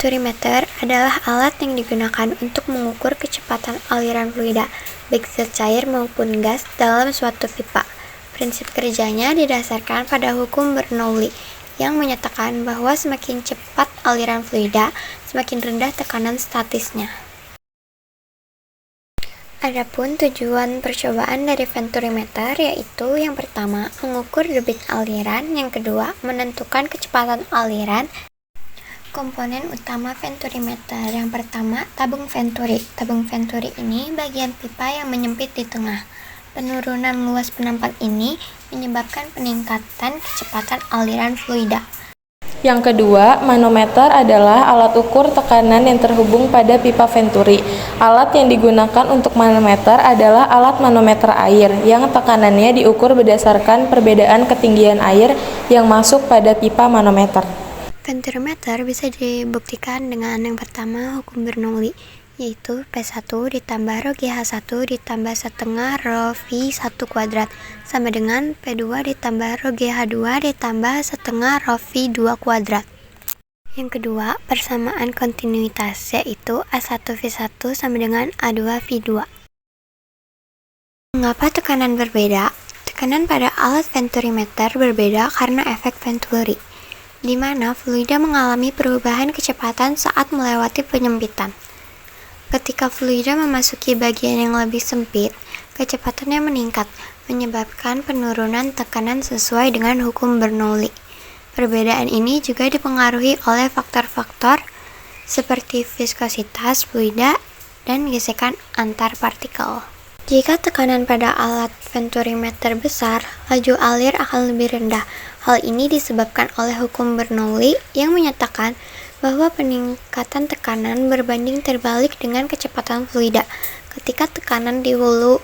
Venturimeter adalah alat yang digunakan untuk mengukur kecepatan aliran fluida, baik zat cair maupun gas, dalam suatu pipa. Prinsip kerjanya didasarkan pada hukum Bernoulli, yang menyatakan bahwa semakin cepat aliran fluida, semakin rendah tekanan statisnya. Adapun tujuan percobaan dari Venturimeter yaitu yang pertama, mengukur debit aliran, yang kedua, menentukan kecepatan aliran. Komponen utama Venturimeter yang pertama, tabung Venturi. Tabung Venturi ini bagian pipa yang menyempit di tengah. Penurunan luas penampang ini menyebabkan peningkatan kecepatan aliran fluida. Yang kedua, manometer adalah alat ukur tekanan yang terhubung pada pipa Venturi. Alat yang digunakan untuk manometer adalah alat manometer air, yang tekanannya diukur berdasarkan perbedaan ketinggian air yang masuk pada pipa manometer. Venturimeter bisa dibuktikan dengan yang pertama, hukum Bernoulli, yaitu P1 ditambah rho GH1 ditambah setengah rho V1 kuadrat sama dengan P2 ditambah rho GH2 ditambah setengah rho V2 kuadrat. Yang kedua, persamaan kontinuitas, yaitu A1V1 sama dengan A2V2. Mengapa tekanan berbeda? Tekanan pada alat Venturimeter berbeda karena efek Venturi, di mana fluida mengalami perubahan kecepatan saat melewati penyempitan. Ketika fluida memasuki bagian yang lebih sempit, kecepatannya meningkat, menyebabkan penurunan tekanan sesuai dengan hukum Bernoulli. Perbedaan ini juga dipengaruhi oleh faktor-faktor seperti viskositas fluida dan gesekan antar partikel. Jika tekanan pada alat Venturimeter besar, laju alir akan lebih rendah. Hal ini disebabkan oleh hukum Bernoulli yang menyatakan bahwa peningkatan tekanan berbanding terbalik dengan kecepatan fluida. Ketika tekanan di hulu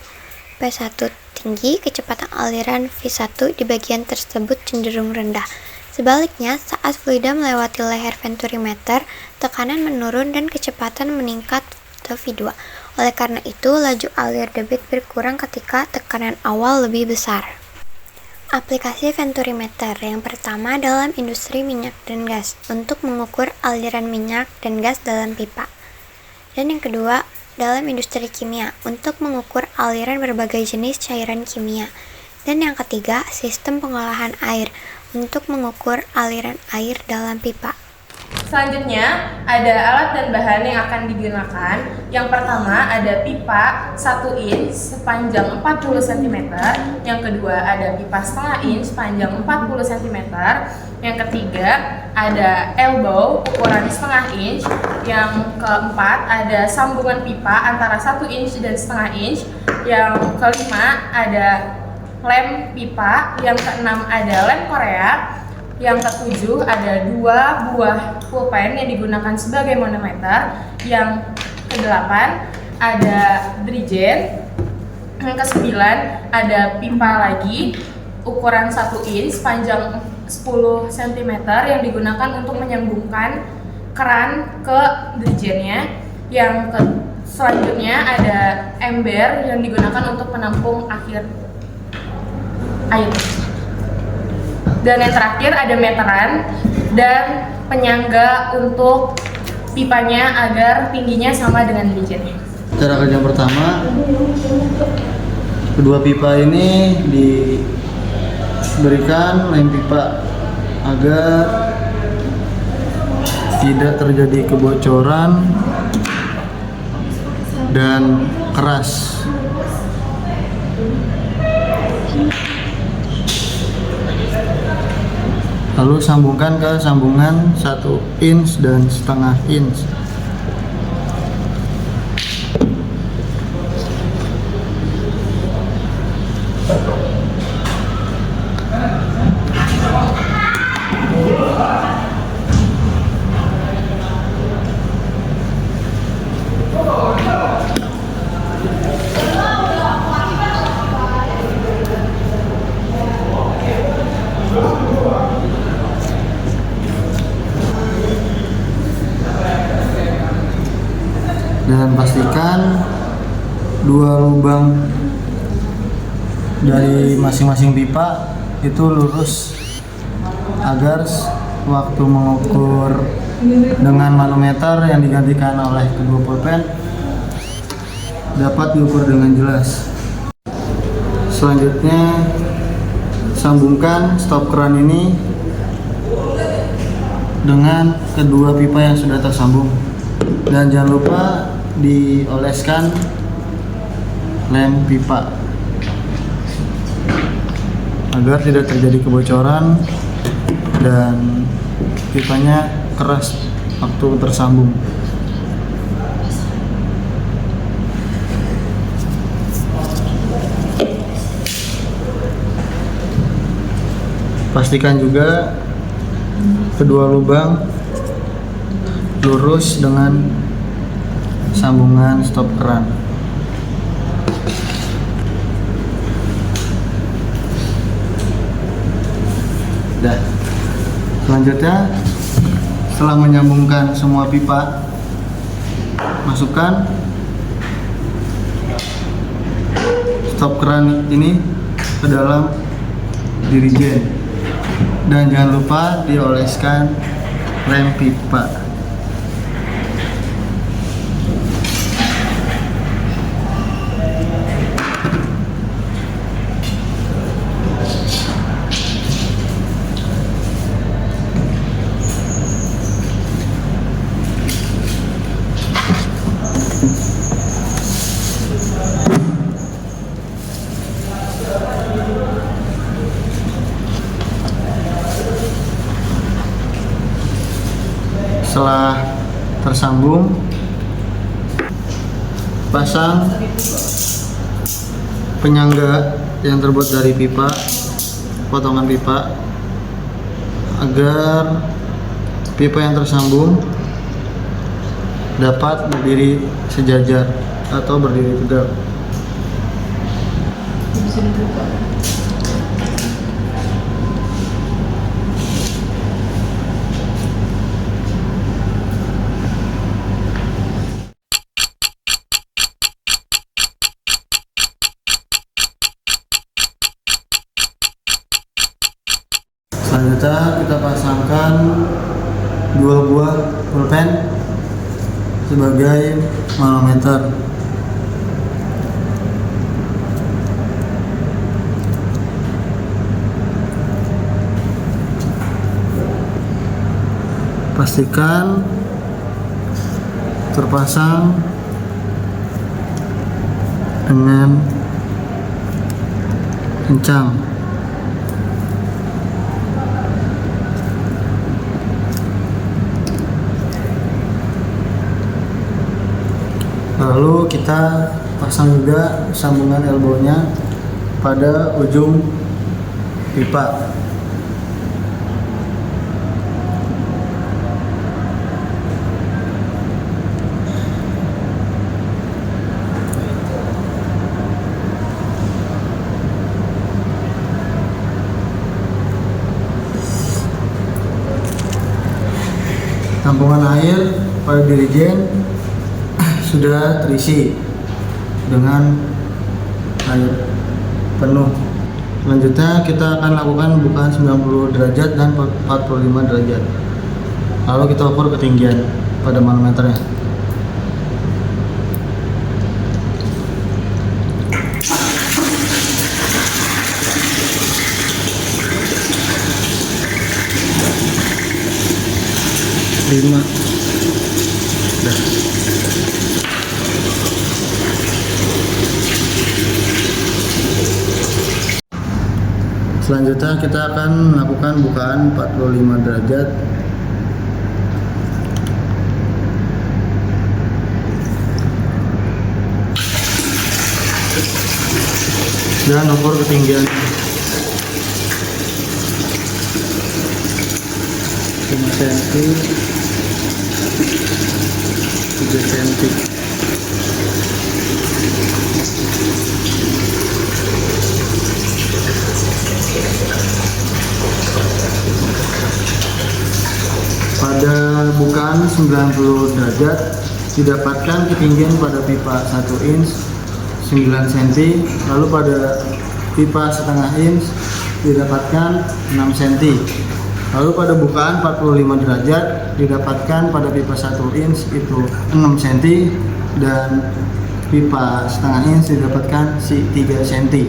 P1 tinggi, kecepatan aliran V1 di bagian tersebut cenderung rendah. Sebaliknya, saat fluida melewati leher Venturimeter, tekanan menurun dan kecepatan meningkat ke V2. Oleh karena itu, laju alir debit berkurang ketika tekanan awal lebih besar. Aplikasi Venturimeter yang pertama dalam industri minyak dan gas untuk mengukur aliran minyak dan gas dalam pipa. Dan yang kedua dalam industri kimia untuk mengukur aliran berbagai jenis cairan kimia. Dan yang ketiga, sistem pengolahan air untuk mengukur aliran air dalam pipa. Selanjutnya, ada alat dan bahan yang akan digunakan. Yang pertama ada pipa 1 inch sepanjang 40 cm. Yang kedua ada pipa setengah inch sepanjang 40 cm. Yang ketiga ada elbow ukuran setengah inch. Yang keempat ada sambungan pipa antara 1 inch dan setengah inch. Yang kelima ada lem pipa. Yang keenam ada lem Korea. Yang ketujuh ada 2 buah pulpen yang digunakan sebagai manometer. Yang kedelapan ada dirigen. Yang kesembilan ada pipa lagi ukuran 1 inch panjang 10 cm yang digunakan untuk menyambungkan keran ke dirigennya. Yang selanjutnya ada ember yang digunakan untuk penampung akhir air. Dan yang terakhir ada meteran dan penyangga untuk pipanya agar tingginya sama dengan dirigennya. Cara kerja pertama, kedua pipa ini diberikan lem pipa agar tidak terjadi kebocoran dan keras. Lalu sambungkan ke sambungan 1 inch dan setengah inch. Dan pastikan 2 lubang dari masing-masing pipa itu lurus agar waktu mengukur dengan manometer yang digantikan oleh kedua pulpen dapat diukur dengan jelas. Selanjutnya, sambungkan stop keran ini dengan kedua pipa yang sudah tersambung, dan jangan lupa dioleskan lem pipa agar tidak terjadi kebocoran dan pipanya keras waktu tersambung. Pastikan juga kedua lubang lurus dengan sambungan stop keran. Dah. Selanjutnya, setelah menyambungkan semua pipa, masukkan stop keran ini ke dalam dirigen, dan jangan lupa dioleskan lem pipa. Setelah tersambung, pasang penyangga yang terbuat dari pipa, potongan pipa, agar pipa yang tersambung dapat berdiri sejajar atau berdiri tegak. Selanjutnya kita pasangkan dua buah pulpen sebagai manometer. Pastikan terpasang dengan kencang. Lalu kita pasang juga sambungan elbownya pada ujung pipa. Tampungan air pada dirigen sudah terisi dengan air penuh. Selanjutnya kita akan lakukan bukaan 90 derajat dan 45 derajat. Lalu kita ukur ketinggian pada manometernya. Lima. Dah. Selanjutnya kita akan melakukan bukaan 45 derajat. Dan ukur ketinggian 5 cm, 3 cm. Pada bukaan 90 derajat didapatkan ketinggian pada pipa 1 inch 9 cm, lalu pada pipa setengah inch didapatkan 6 cm. Lalu pada bukaan 45 derajat didapatkan pada pipa 1 inch itu 6 cm dan pipa setengah inch didapatkan 3 cm.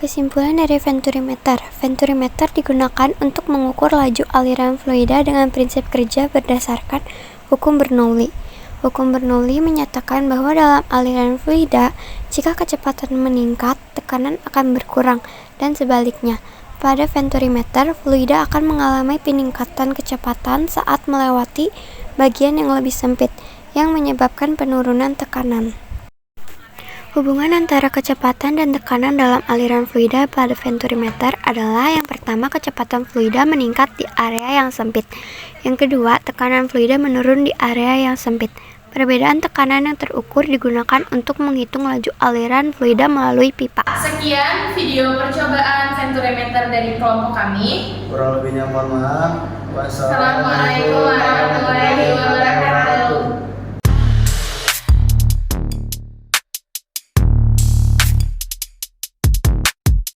Kesimpulan dari venturimeter. Venturimeter digunakan untuk mengukur laju aliran fluida dengan prinsip kerja berdasarkan hukum Bernoulli. Hukum Bernoulli menyatakan bahwa dalam aliran fluida, jika kecepatan meningkat, tekanan akan berkurang, dan sebaliknya. Pada venturimeter, fluida akan mengalami peningkatan kecepatan saat melewati bagian yang lebih sempit, yang menyebabkan penurunan tekanan. Hubungan antara kecepatan dan tekanan dalam aliran fluida pada venturimeter adalah yang pertama, kecepatan fluida meningkat di area yang sempit. Yang kedua, tekanan fluida menurun di area yang sempit. Perbedaan tekanan yang terukur digunakan untuk menghitung laju aliran fluida melalui pipa. Sekian video percobaan venturimeter dari kelompok kami. Kurang lebihnya mohon maaf. Wassalamualaikum Assalamualaikum